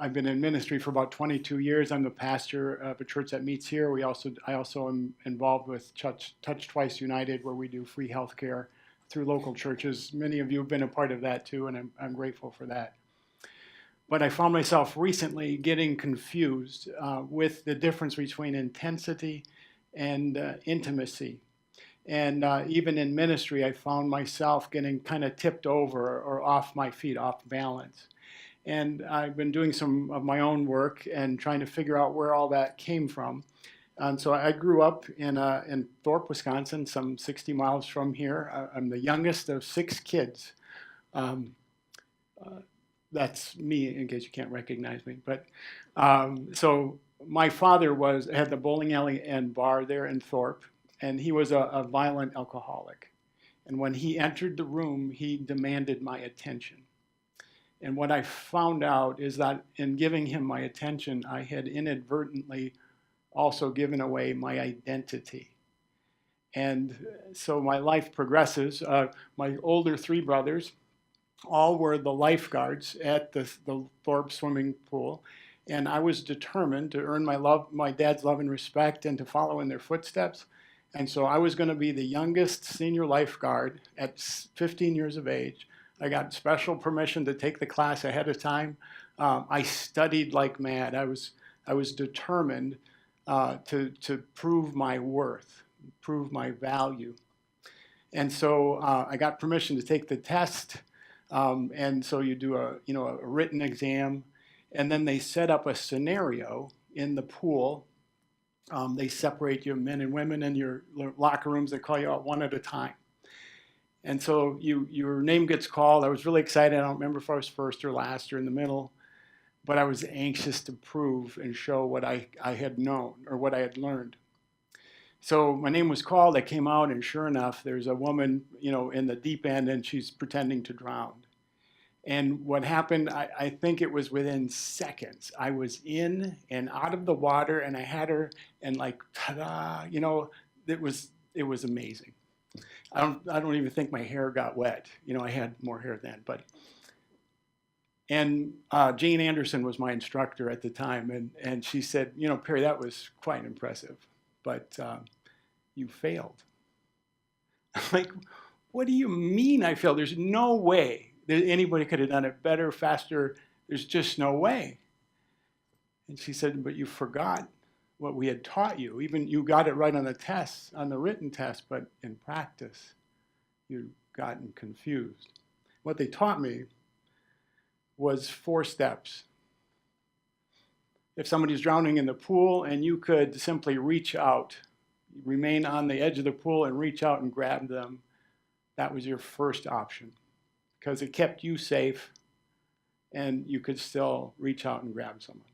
I've been in ministry for about 22 years. I'm the pastor of a church that meets here. I also am involved with Touch Twice United, where we do free health care through local churches. Many of you have been a part of that too, and I'm grateful for that. But I found myself recently getting confused with the difference between intensity and intimacy. And even in ministry, I found myself getting kind of tipped over or off my feet, off balance. And I've been doing some of my own work and trying to figure out where all that came from. And so I grew up in Thorpe, Wisconsin, some 60 miles from here. I'm the youngest of 6 kids. Um, uh, that's me, in case you can't recognize me. But so my father had the bowling alley and bar there in Thorpe, and he was a violent alcoholic. And when he entered the room, he demanded my attention. And what I found out is that in giving him my attention, I had inadvertently also given away my identity. And so my life progresses. My older 3 brothers all were the lifeguards at the Thorpe swimming pool. And I was determined to earn my dad's love and respect and to follow in their footsteps. And so I was going to be the youngest senior lifeguard at 15 years of age. I got special permission to take the class ahead of time. I studied like mad. I was determined to prove my worth, prove my value. And so I got permission to take the test. And so you do a written exam, and then they set up a scenario in the pool. They separate you men and women in your locker rooms. They call you out one at a time. And so your name gets called. I was really excited. I don't remember if I was first or last or in the middle, but I was anxious to prove and show what I had known or what I had learned. So my name was called. I came out, and sure enough, there's a woman, in the deep end, and she's pretending to drown. And what happened, I think it was within seconds. I was in and out of the water, and I had her, and like, ta-da, it was amazing. I don't even think my hair got wet. I had more hair then, and Jane Anderson was my instructor at the time, and she said, Perry, that was quite impressive, but you failed. I'm like, what do you mean I failed? There's no way that anybody could have done it better, faster. There's just no way. And she said, but you forgot what we had taught you. Even you got it right on the test, on the written test, but in practice, you'd gotten confused. What they taught me was 4 steps. If somebody's drowning in the pool and you could simply reach out, remain on the edge of the pool and reach out and grab them, that was your first option because it kept you safe and you could still reach out and grab someone.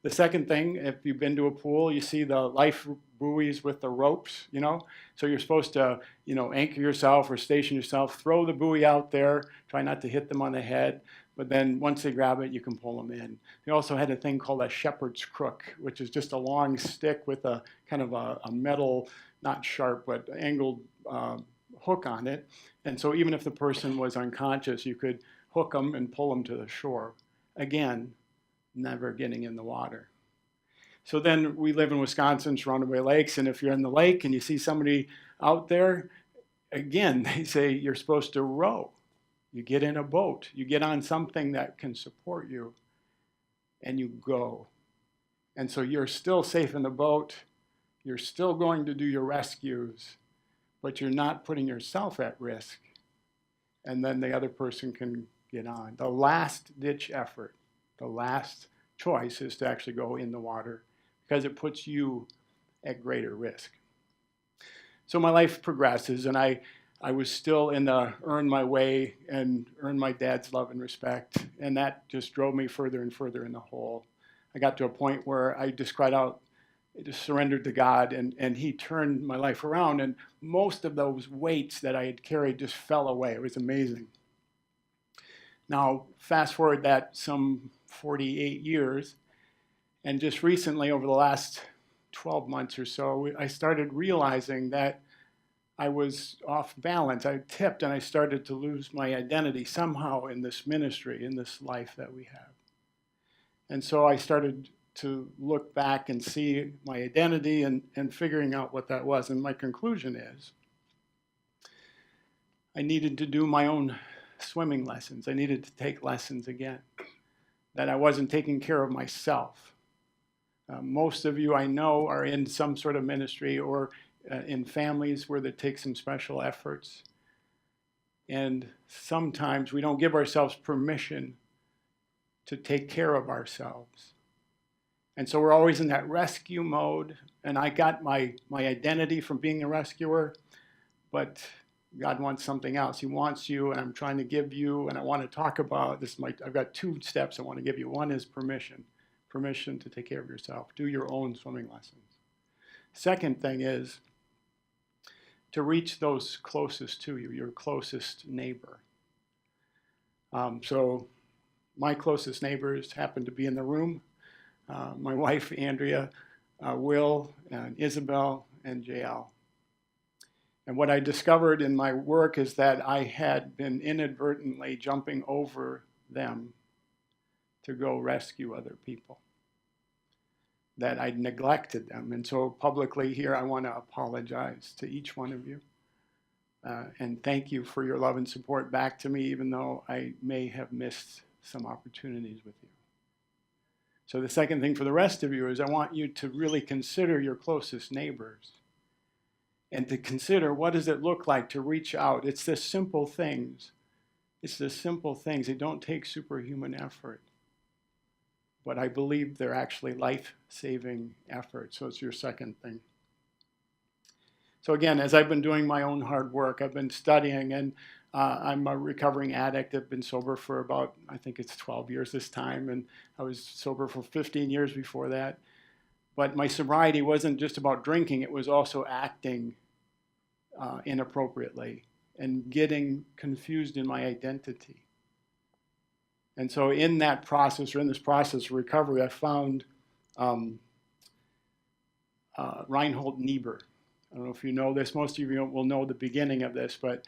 The second thing, if you've been to a pool, you see the life buoys with the ropes, So you're supposed to, anchor yourself or station yourself, throw the buoy out there, try not to hit them on the head. But then once they grab it, you can pull them in. They also had a thing called a shepherd's crook, which is just a long stick with a kind of a metal, not sharp, but angled hook on it. And so even if the person was unconscious, you could hook them and pull them to the shore. Again, never getting in the water. So then we live in Wisconsin, surrounded by lakes, and if you're in the lake and you see somebody out there, again, they say you're supposed to row. You get in a boat, you get on something that can support you, and you go. And so you're still safe in the boat, you're still going to do your rescues, but you're not putting yourself at risk. And then the other person can get on. The last ditch effort, the last choice is to actually go in the water because it puts you at greater risk. So my life progresses, and I was still in the earn my way and earn my dad's love and respect, and that just drove me further and further in the hole. I got to a point where I just cried out, I just surrendered to God, and he turned my life around, and most of those weights that I had carried just fell away. It was amazing. Now, fast forward that some 48 years, and just recently, over the last 12 months or so, I started realizing that I was off balance. I tipped, and I started to lose my identity somehow in this ministry, in this life that we have. And so I started to look back and see my identity and figuring out what that was. And my conclusion is I needed to do my own swimming lessons. I needed to take lessons again, that I wasn't taking care of myself. Most of you I know are in some sort of ministry or in families where they take some special efforts. And sometimes we don't give ourselves permission to take care of ourselves. And so we're always in that rescue mode. And I got my identity from being a rescuer, but God wants something else. He wants you, and I'm trying to give you, and I want to talk about this. I've got 2 steps I want to give you. One is permission to take care of yourself. Do your own swimming lessons. Second thing is to reach those closest to you, your closest neighbor. So my closest neighbors happen to be in the room. My wife, Andrea, Will, and Isabel, and JL. And what I discovered in my work is that I had been inadvertently jumping over them to go rescue other people, that I'd neglected them. And so publicly here, I want to apologize to each one of you. And thank you for your love and support back to me, even though I may have missed some opportunities with you. So the second thing for the rest of you is I want you to really consider your closest neighbors and to consider what does it look like to reach out. It's the simple things. It's the simple things. They don't take superhuman effort. But I believe they're actually life-saving efforts. So it's your second thing. So again, as I've been doing my own hard work, I've been studying, and I'm a recovering addict. I've been sober for about, I think it's 12 years this time, and I was sober for 15 years before that. But my sobriety wasn't just about drinking, it was also acting inappropriately and getting confused in my identity. And so in that process, or in this process of recovery, I found Reinhold Niebuhr. I don't know if you know this. Most of you will know the beginning of this, but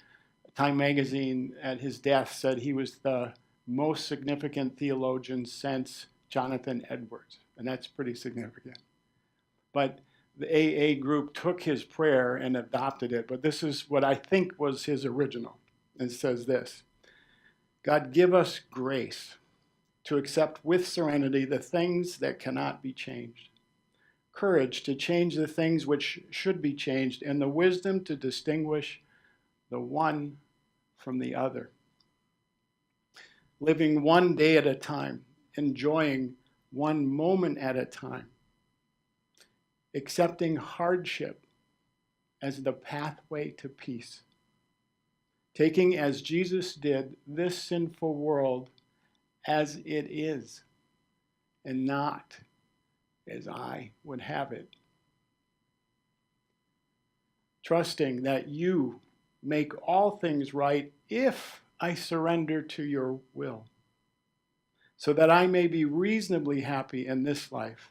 Time magazine at his death said he was the most significant theologian since Jonathan Edwards, and that's pretty significant. But the AA group took his prayer and adopted it, but this is what I think was his original. It says this: God, give us grace to accept with serenity the things that cannot be changed, courage to change the things which should be changed, and the wisdom to distinguish the one from the other. Living one day at a time, enjoying one moment at a time, accepting hardship as the pathway to peace, taking as Jesus did this sinful world as it is and not as I would have it. Trusting that you make all things right if I surrender to your will, so that I may be reasonably happy in this life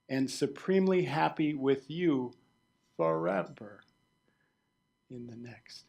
and supremely happy with you forever in the next.